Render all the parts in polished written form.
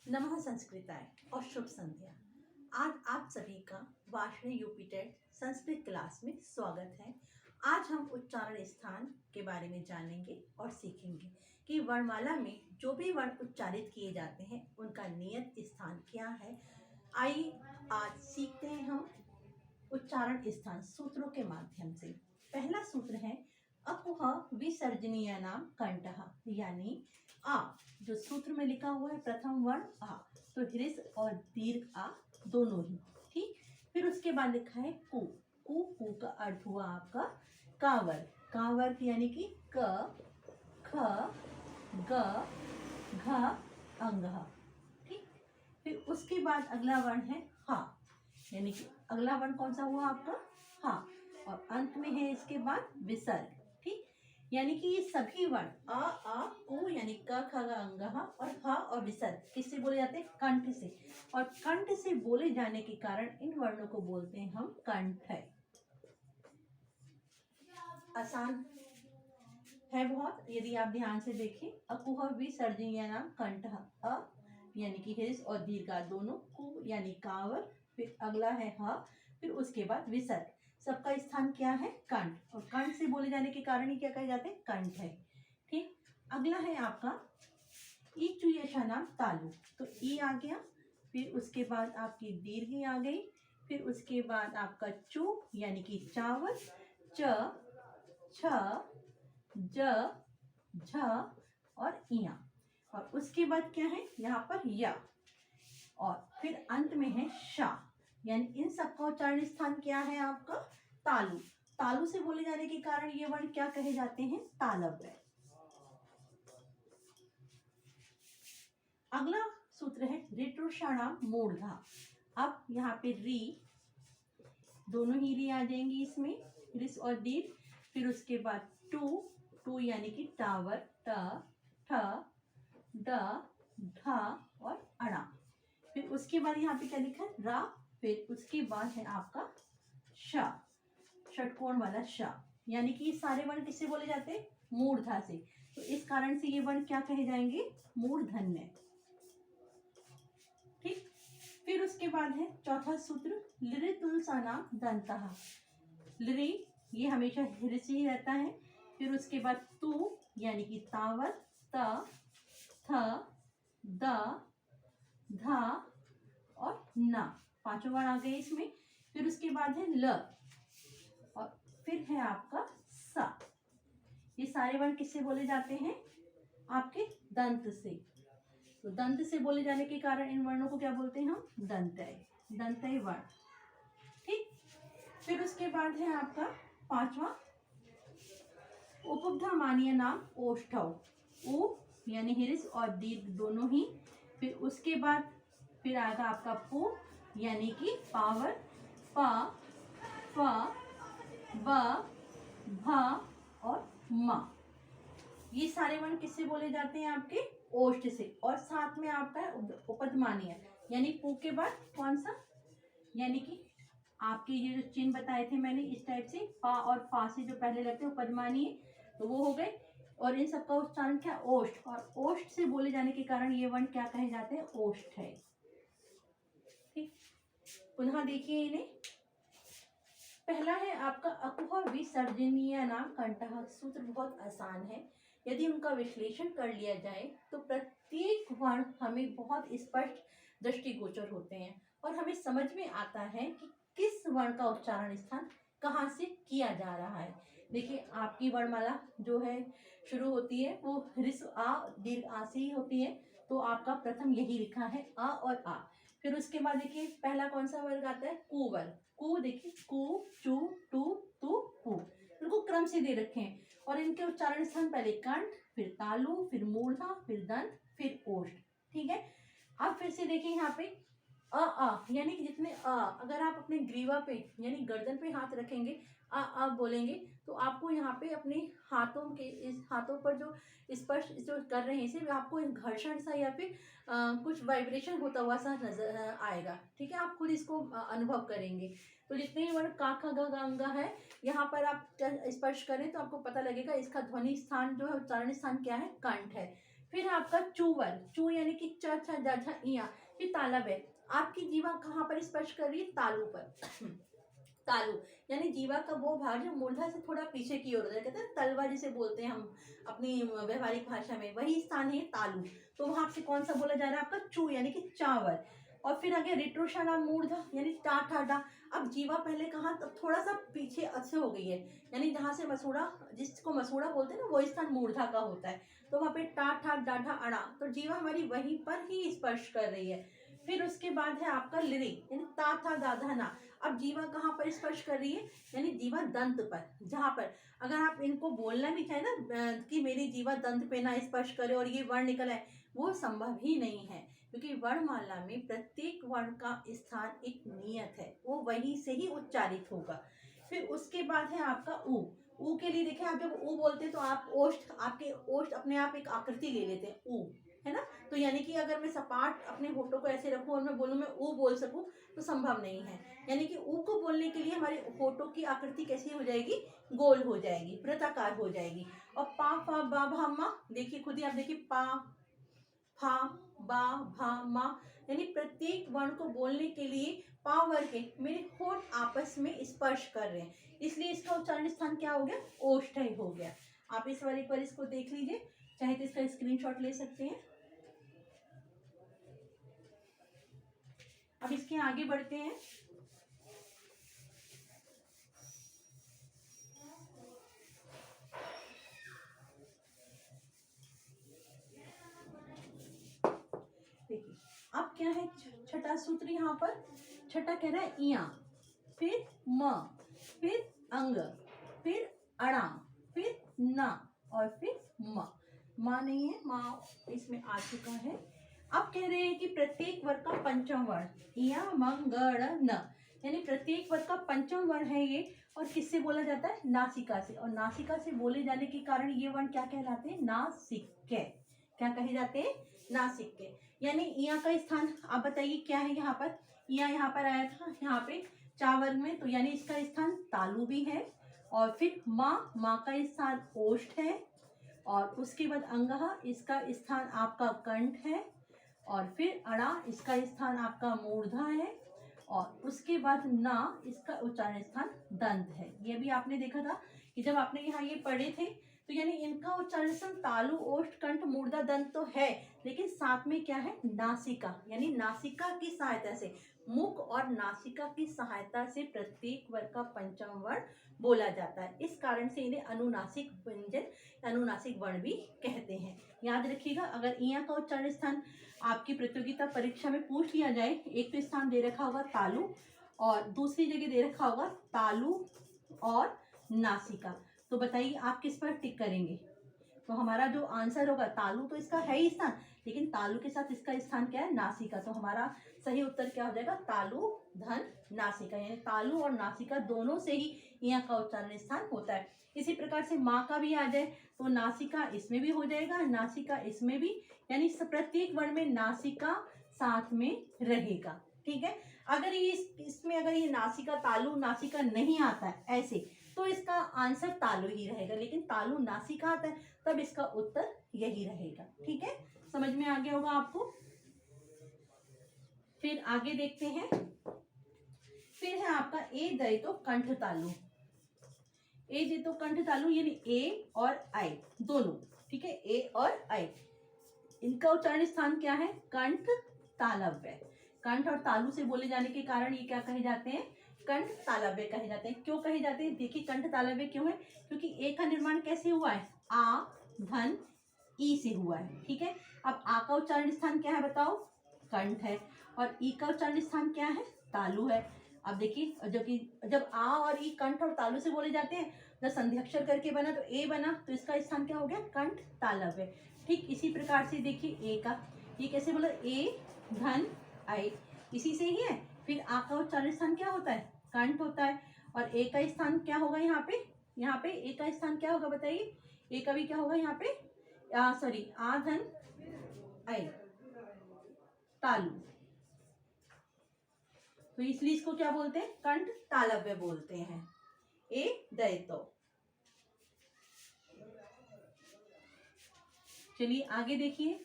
नमः संस्कृताय और शुभ संध्या। आज आप सभी का वार्षिक यूपी टेट संस्कृत क्लास में स्वागत है। आज हम उच्चारण स्थान के बारे में जानेंगे और सीखेंगे कि वर्णमाला में जो भी वर्ण उच्चारित किए जाते हैं उनका नियत स्थान क्या है। आइए आज सीखते हैं हम उच्चारण स्थान सूत्रों के माध्यम से। पहला सूत्र है अकुह विसर्जनीय नाम कंठः, यानी आ जो सूत्र में लिखा हुआ है प्रथम वर्ण आ, तो ह्रस्व और दीर्घ आ दोनों ही। ठीक, फिर उसके बाद लिखा है कु। कु का अर्थ हुआ आपका कावर। कावर यानी कि क ख ग घ अंगः। ठीक, फिर उसके बाद अगला वर्ण है हा, यानी कि अगला वर्ण कौन सा हुआ आपका हा, और अंत में है इसके बाद विसर्ग। ठीक, यानी कि ये सभी वर्ण आ उ यानी क ख ग अंगः और ह और विसर्ग किससे बोले जाते हैं? कंठ से। और कंठ से बोले जाने के कारण इन वर्णों को बोलते हैं हम कंठ। आसान है बहुत, यदि आप ध्यान से देखें। अकुह विसर्जनीय नाम कंठः, अ यानी कि ह्रस्व और दीर्घ दोनों, कु यानी कावर, फिर अगला है ह, फिर उसके बाद विसर्ग। सबका स्थान क्या है? कंठ, और कंठ से बोले जाने के कारण ही क्या कहे जाते हैं? कंठ है। ठीक, अगला है आपका ई चुयशा नाम तालु। तो ई आ गया, फिर उसके बाद आपकी दीर्घी आ गई, फिर उसके बाद आपका चू यानी कि चावल, च छ ज झ और इया, और उसके बाद क्या है यहाँ पर या, और फिर अंत में है शा, यानी इन सबका उच्चारण स्थान क्या है आपका? तालु। तालु से बोले जाने के कारण ये वर्ण क्या कहे जाते हैं? तालव्य। अगला सूत्र है ऋतुषाणाम मूर्धा। अब यहाँ पे री, दोनों ही री आ जाएंगी इसमें, ऋस और दीर्घ, फिर उसके बाद टू यानी कि टावर, ट ठ ड ढ और अणा, फिर उसके बाद यहाँ पे क्या लिखा है? रा, फिर उसके बाद है आपका श, षटकोण वाला श, यानी कि सारे वर्ण किससे बोले जाते हैं? मूर्धा से। तो इस कारण से ये वर्ण क्या कहे जाएंगे? मूर्धन्य। ठीक, फिर उसके बाद है चौथा सूत्र लिरि तुलसानाम दंतः। लिरि ये हमेशा ह्रस्व ही रहता है, फिर उसके बाद तू यानी कि तावर, त थ द ध और न, पांचों वर्ण आ गए इसमें, फिर उसके बाद है ल, और फिर है आपका सा। ये सारे वर्ण किससे बोले जाते हैं? आपके दंत से। तो दंत से बोले जाने के कारण इन वर्णों को क्या बोलते हैं हम? दंतय, दंतय वर्ण। ठीक, फिर उसके बाद है आपका पांचवा उपब्धामानीय नाम ओष्ठव। उ यानी ह्रस्व और दीर्घ दोनों ही, फिर उसके बाद फिर आएगा आपका पु यानी कि पावर, प फ ब भ और म। ये सारे वर्ण किससे बोले जाते हैं? आपके ओष्ठ से। और साथ में आपका है उपध्मानीय, यानी पू के बाद कौन सा? यानी कि आपके ये जो चिन्ह बताए थे मैंने इस टाइप से, पा और फा से जो पहले लगते हैं उपध्मानीय, तो वो हो गए, और इन सबका उच्चारण क्या? ओष्ठ, और ओष्ठ से बोले जाने के कारण ये वर्ण क्या कहे जाते हैं? ओष्ठ है। ठीक, पुनः देखिए इन्हें। पहला है आपका अकुह विसर्जनीय नाम कंठः। सूत्र बहुत आसान है, यदि उनका विश्लेषण कर लिया जाए तो प्रत्येक वर्ण हमें बहुत स्पष्ट दृष्टिगोचर होते हैं और हमें समझ में आता है कि किस वर्ण का उच्चारण स्थान कहाँ से किया जा रहा है। देखिए आपकी वर्णमाला जो है शुरू होती है वो ह्रस्व आ दीर्घ आ से ही होती है, तो आपका प्रथम यही लिखा है अ और आ। फिर उसके बाद देखिए पहला कौन सा वर्ग आता है? कु वर्ग। कु देखिए कु चू टू तू पू, इनको क्रम से दे रखे हैं, और इनके उच्चारण स्थान पहले कंठ, फिर तालु, फिर मूर्धा, फिर दंत, फिर ओष्ठ। ठीक है, अब फिर से देखिए यहाँ पे आ यानी कि जितने अगर आप अपने ग्रीवा पे यानी गर्दन पे हाथ रखेंगे, बोलेंगे, तो आपको यहाँ पे अपने हाथों के इस हाथों पर जो स्पर्श जो कर रहे हैं इसे आपको एक घर्षण सा या फिर कुछ वाइब्रेशन होता हुआ सा नजर आएगा। ठीक है, आप खुद इसको अनुभव करेंगे। तो जितने ही वर्ण का ख ग घ अंग है, यहाँ पर आप स्पर्श करें तो आपको पता लगेगा इसका ध्वनि स्थान जो है, उच्चारण स्थान क्या है? कंठ है। फिर आपका चूवर, चू यानी कि च छ ज झ इया, फिर तालव्य है। आपकी जीवा कहाँ पर स्पर्श कर रही है? तालु पर। तालु यानी जीवा का वो भाग जो मूर्धा से थोड़ा पीछे की ओर होता है, कहते हैं तलवा जिसे बोलते हैं हम अपनी व्यवहारिक भाषा में, वही स्थान है तालु। तो वहां से कौन सा बोला जा रहा है आपका? चू यानी कि चावल। और फिर आगे रिट्रोषणा मूर्धा यानी टा ठा डा। अब जीवा पहले कहाँ, तब थोड़ा सा पीछे अच्छे हो गई है, यानी जहाँ से मसूड़ा, जिसको मसूड़ा बोलते हैं ना, वो स्थान मूर्धा का होता है। तो वहाँ पे टा ठा डाढ़ा अड़ा, तो जीवा हमारी वहीं पर ही स्पर्श कर रही है। फिर उसके बाद है आपका लिरी यानी ता था दाधा ना। अब जीवा कहाँ पर स्पर्श कर रही है? यानी जीवा दंत पर, जहाँ पर अगर आप इनको बोलना भी चाहे ना कि मेरी जीवा दंत पे ना स्पर्श करे और ये वर्ण निकल आए, वो संभव ही नहीं है, क्योंकि वर्णमाला में प्रत्येक वर्ण का स्थान एक नियत है, वो वहीं से ही उच्चारित होगा। फिर उसके बाद है आपका ऊ के लिए देखिए, आप जब ऊ बोलते हैं तो आप ओष्ठ, आपके ओष्ठ अपने आप एक आकृति ले लेते हैं, ऊ, है ना। तो यानी कि अगर मैं सपाट अपने होठों को ऐसे रखूं और मैं बोलूं मैं ऊ बोल सकूं, तो संभव नहीं है। यानी कि ऊ को बोलने के लिए हमारे होठों की आकृति कैसी हो जाएगी? गोल हो जाएगी, वृत्ताकार हो जाएगी। और पा फा बा भा मा, देखिए खुद ही आप देखिए, पा फा बा भा मा, यानी प्रत्येक वर्ण को बोलने के लिए पावर के मेरे होठ आपस में स्पर्श कर रहे हैं, इसलिए इसका उच्चारण स्थान क्या हो गया? ओष्ठ हो गया। आप इस बार एक बार इसको देख लीजिए, चाहे तो इसका स्क्रीनशॉट ले सकते हैं। अब इसके आगे बढ़ते हैं। देखिए अब क्या है, छठा सूत्र यहाँ पर, छठा कह रहा है इया, फिर म, फिर अंग, फिर अड़ा, फिर ना, और फिर म। माँ नहीं है, माँ इसमें आ चुका है। अब कह रहे हैं कि प्रत्येक वर्ग का पंचम वर्ण, इया मंगड़ न, यानी प्रत्येक वर्ग का पंचम वर्ण है ये, और किससे बोला जाता है? नासिका से। और नासिका से बोले जाने के कारण ये वर्ण क्या कहलाते हैं? नासिक्य। क्या कहे जाते हैं? नासिक्य। यानी इया का स्थान आप बताइए क्या है यहाँ पर? इया यहाँ पर आया था, यहाँ पे चा वर्ग में, तो यानी इसका स्थान तालु भी है। और फिर माँ, माँ का स्थान ओष्ठ है। और उसके बाद अंगहा, इसका स्थान आपका कंठ है। और फिर अड़ा, इसका स्थान आपका मूर्धा है। और उसके बाद ना, इसका उच्चारण स्थान दंत है। ये भी आपने देखा था कि जब आपने यहाँ ये पढ़े थे, तो यानी इनका उच्चारण स्थान तालु, ओष्ठ, कंठ, मूर्धा, दंत तो है, लेकिन साथ में क्या है? नासिका, यानी नासिका की सहायता से, मुख और नासिका की सहायता से प्रत्येक वर्ग का पंचम वर्ण बोला जाता है। इस कारण से इन्हें अनुनासिक व्यंजन, अनुनासिक वर्ण भी कहते हैं। याद रखिएगा, अगर इया का उच्चारण स्थान आपकी प्रतियोगिता परीक्षा में पूछ लिया जाए, एक तो स्थान दे रखा होगा तालु, और दूसरी जगह दे रखा होगा तालु और नासिका, तो बताइए आप किस पर टिक करेंगे? तो हमारा जो आंसर होगा, तालु तो इसका है ही स्थान, लेकिन तालु के साथ इसका स्थान क्या है? नासिका। तो हमारा सही उत्तर क्या हो जाएगा? तालु धन नासिका, यानी तालु और नासिका दोनों से ही यहाँ का उच्चारण स्थान होता है। इसी प्रकार से माँ का भी आ जाए तो नासिका इसमें भी हो जाएगा, नासिका इसमें भी, यानी प्रत्येक वर्ण में नासिका साथ में रहेगा। ठीक है। अगर ये इसमें अगर ये नासिका, तालु नासिका नहीं आता है ऐसे, तो इसका आंसर तालु ही रहेगा, लेकिन तालु नासिका आता है तब इसका उत्तर यही रहेगा। ठीक है, समझ में आ गया होगा आपको। फिर आगे देखते हैं। फिर है आपका ए दय तो कंठ तालु, ए दे तो कंठ तालु, यानी ए और आई दोनों। ठीक है, ए और आई, इनका उच्चारण स्थान क्या है? कंठ तालव्य। कंठ और तालु से बोले जाने के कारण ये क्या कहे जाते हैं? कंठ तालव्य कहे जाते हैं। क्यों कहे जाते हैं? देखिए कंठ तालव्य क्यों है? क्योंकि ए का निर्माण कैसे हुआ है? आ धन ई से हुआ है। ठीक है, अब आ का उच्चारण स्थान क्या है बताओ? कंठ है। और ई का उच्चारण स्थान क्या है? तालु है। अब देखिए, जब आ और ई कंठ और तालु से बोले जाते हैं, जब संध्याक्षर करके बना तो ए बना, तो इसका स्थान क्या हो गया? कंठ तालव्य। ठीक इसी प्रकार से देखिए ए का, ये कैसे बोला? ए धन आई, इसी से ही है। फिर आ का उच्चारण स्थान क्या होता है? कंठ होता है। और ए का स्थान क्या होगा यहाँ पे? यहाँ पे ए का स्थान क्या होगा बताइए? ए का भी क्या होगा यहाँ पे? सॉरी, आ धन आई तालु, तो इसलिए इसको क्या बोलते हैं? कंठ तालव्य बोलते हैं। ए दयतो। चलिए आगे देखिए।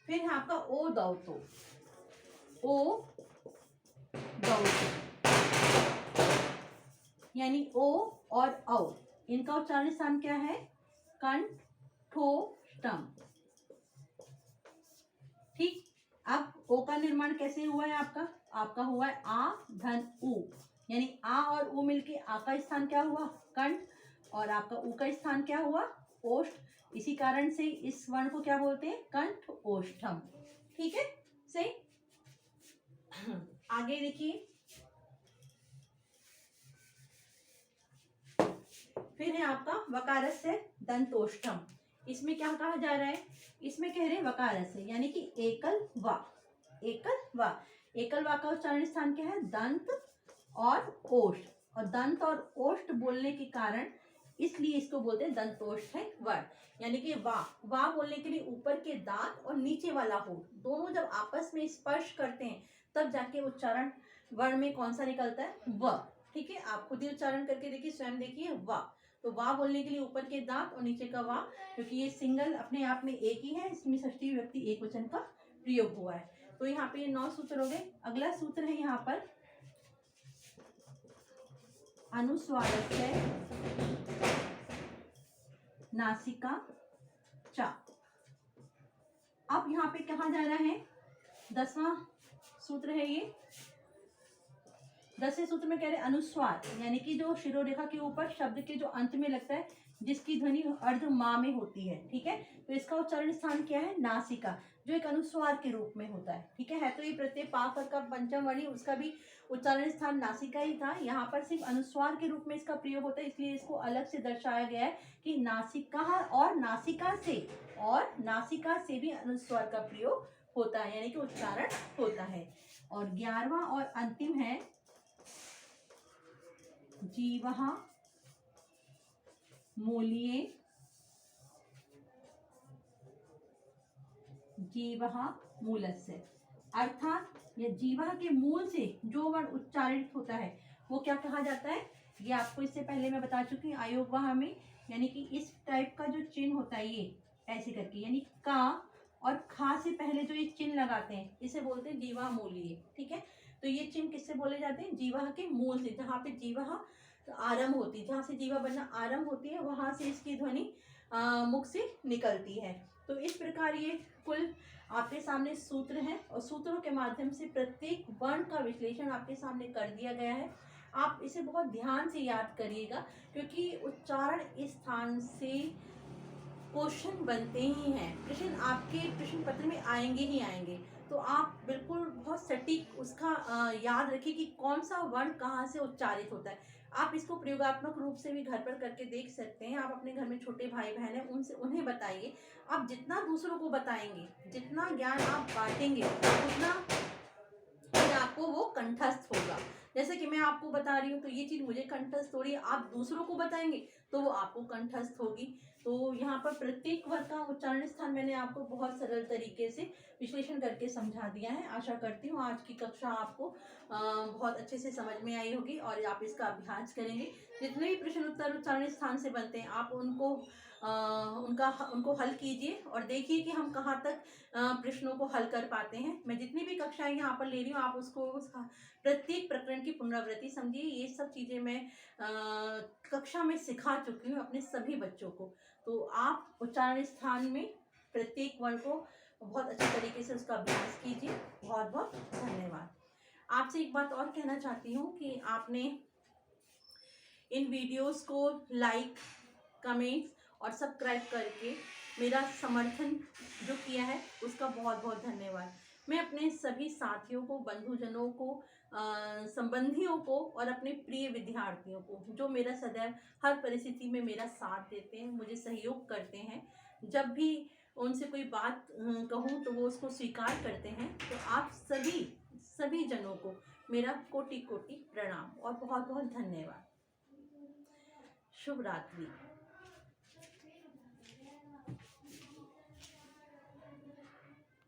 फिर है आपका ओ दाउतो, ओ दाउतो यानी ओ और औ, इनका उच्चारण स्थान क्या है? कंठोष्टम। ठीक, अब ओ का निर्माण कैसे हुआ है आपका? आपका हुआ है आ धन उ, यानी आ और उ मिलके आ का स्थान क्या हुआ? कंठ, और आपका उ का स्थान क्या हुआ? ओष्ठ। इसी कारण से इस वर्ण को क्या बोलते हैं? कंठ ओष्ठम। ठीक है, सही। आगे देखिए, फिर है आपका वकारस्य दंतोष्ठम। इसमें क्या कहा जा रहा है? इसमें कह रहे हैं वकारस्य यानी कि एकल वा, एकल वा। एकल वा का उच्चारण स्थान क्या है? दंत और ओष्ठ, और दंत और ओष्ठ बोलने के कारण इसलिए इसको बोलते हैं दंतोष्ठ है वर्ण। यानी कि वा बोलने के लिए ऊपर के दांत और नीचे वाला होठ दोनों जब आपस में स्पर्श करते हैं तब जाके उच्चारण वर्ण में कौन सा निकलता है? व। ठीक है, आप खुद ही उच्चारण करके देखिए, स्वयं देखिए। वा, तो वा बोलने के लिए ऊपर के दांत और नीचे का वा, क्योंकि ये सिंगल अपने आप में एक ही है, इसमें षष्ठी विभक्ति एक वचन का प्रयोग हुआ है। तो यहाँ पे 9 सूत्र हो गए। अगला सूत्र है यहाँ पर अनुस्वारस्य नासिका चा। अब यहाँ पे कहा जा रहा है 10वां सूत्र है ये। 10वें सूत्र में कह रहे अनुस्वार यानी कि जो शिरोरेखा के ऊपर शब्द के जो अंत में लगता है, जिसकी ध्वनि अर्ध मा में होती है। ठीक है, तो इसका उच्चारण स्थान क्या है? नासिका, जो एक अनुस्वार के रूप में होता है। ठीक है तो ये प्रत्यय पाक का पंचम वर्णी, उसका भी उच्चारण स्थान नासिका ही था। यहाँ पर सिर्फ अनुस्वार के रूप में इसका प्रयोग होता है, इसलिए इसको अलग से दर्शाया गया है कि नासिका और नासिका से भी अनुस्वार का प्रयोग होता है, यानी कि उच्चारण होता है। और 11वां और अंतिम है जीवः मूल्ये, जीवः मूलस्य, अर्थात यह जीवा के मूल से जो वर्ण उच्चारित होता है वो क्या कहा जाता है? ये आपको इससे पहले मैं बता चुकी हूँ आयोगवाह में, यानी कि इस टाइप का जो चिन्ह होता है ये ऐसे करके, यानी का और खा से पहले जो ये चिन्ह लगाते हैं इसे बोलते हैं जीवा मूल्य। ठीक है, तो ये चिन्ह किससे बोले जाते हैं? जीवा के मूल से, जहाँ पे जीवा आरंभ होती है, जहाँ से जीवा बनना आरंभ होती है वहां से इसकी ध्वनि मुख से निकलती है। तो इस प्रकार ये कुल आपके सामने सूत्र हैं और सूत्रों के माध्यम से प्रत्येक वर्ण का विश्लेषण आपके सामने कर दिया गया है। आप इसे बहुत ध्यान से याद करिएगा, क्योंकि उच्चारण इस स्थान से क्वेश्चन बनते ही हैं। प्रश्न प्रश्न पत्र में आएंगे ही आएंगे, तो आप बिल्कुल बहुत सटीक उसका याद रखिए कि कौन सा वर्ण कहाँ से उच्चारित होता है। आप इसको प्रयोगात्मक रूप से भी घर पर करके देख सकते हैं। आप अपने घर में छोटे भाई बहन हैं उन्हें बताइए। आप जितना दूसरों को बताएंगे, जितना ज्ञान आप बांटेंगे, उतना फिर आपको वो कंठस्थ होगा। जैसे कि मैं आपको बता रही हूँ तो ये चीज़ मुझे कंठस्थ हो रही है, आप दूसरों को बताएंगे तो वो आपको कंठस्थ होगी। तो यहाँ पर प्रत्येक वर्ग का उच्चारण स्थान मैंने आपको बहुत सरल तरीके से विश्लेषण करके समझा दिया है। आशा करती हूँ आज की कक्षा आपको बहुत अच्छे से समझ में आई होगी और आप इसका अभ्यास करेंगे। जितने भी प्रश्न उत्तर उच्चारण स्थान से बनते हैं आप उनको हल कीजिए और देखिए कि हम कहाँ तक प्रश्नों को हल कर पाते हैं। मैं जितनी भी कक्षाएं यहाँ पर ले रही हूँ आप उसको प्रत्येक प्रकरण की पुनरावृत्ति समझिए। ये सब चीज़ें मैं कक्षा में सिखा चुकी हूँ अपने सभी बच्चों को। तो आप उच्चारण स्थान में प्रत्येक वर्ण को बहुत अच्छे तरीके से उसका अभ्यास कीजिए। बहुत बहुत धन्यवाद। आपसे एक बात और कहना चाहती हूँ कि आपने इन वीडियोस को लाइक, कमेंट्स और सब्सक्राइब करके मेरा समर्थन जो किया है उसका बहुत बहुत धन्यवाद। मैं अपने सभी साथियों को, बंधुजनों को, संबंधियों को और अपने प्रिय विद्यार्थियों को जो मेरा सदैव हर परिस्थिति में मेरा साथ देते हैं, मुझे सहयोग करते हैं, जब भी उनसे कोई बात कहूँ तो वो उसको स्वीकार करते हैं, तो आप सभी जनों को मेरा कोटि कोटि प्रणाम और बहुत बहुत धन्यवाद। शुभ रात्रि।